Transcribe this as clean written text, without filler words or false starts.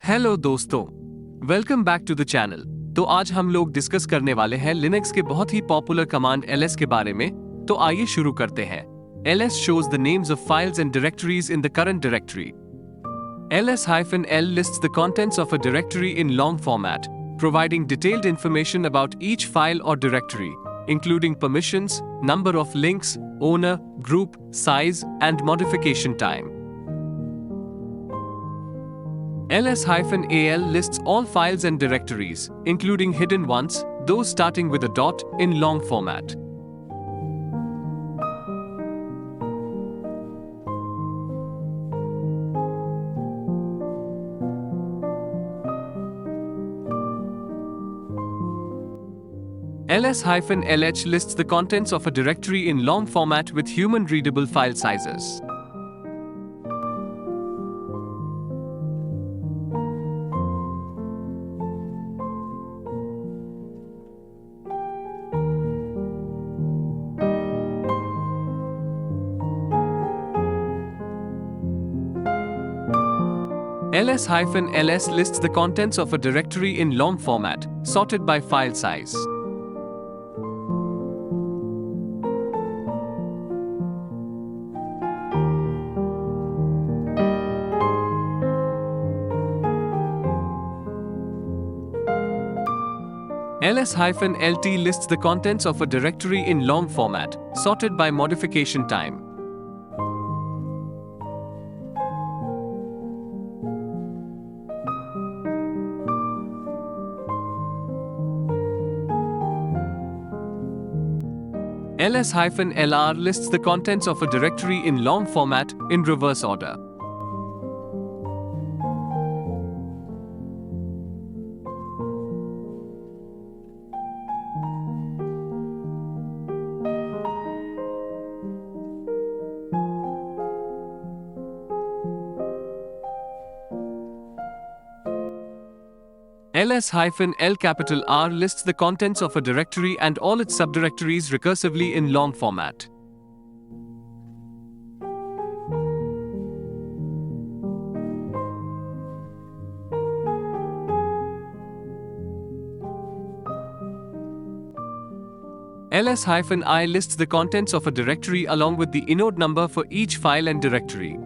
Hello दोस्तों, welcome back to the channel. तो आज हम लोग डिस्कस करने वाले हैं लिनक्स के बहुत ही पॉपुलर कमांड ls के बारे में। तो आइए शुरू करते हैं। ls shows the names of files and directories in the current directory. ls-l lists the contents of a directory in long format, providing detailed information about each file or directory, including permissions, number of links, owner, group, size, and modification time. ls-al lists all files and directories, including hidden ones, those starting with a dot, in long format. ls-lh lists the contents of a directory in long format with human-readable file sizes. ls-ls lists the contents of a directory in long format, sorted by file size. ls-lt lists the contents of a directory in long format, sorted by modification time. ls-lr lists the contents of a directory in long format in reverse order. ls-l lists the contents of a directory and all its subdirectories recursively in long format. ls-I lists the contents of a directory along with the inode number for each file and directory.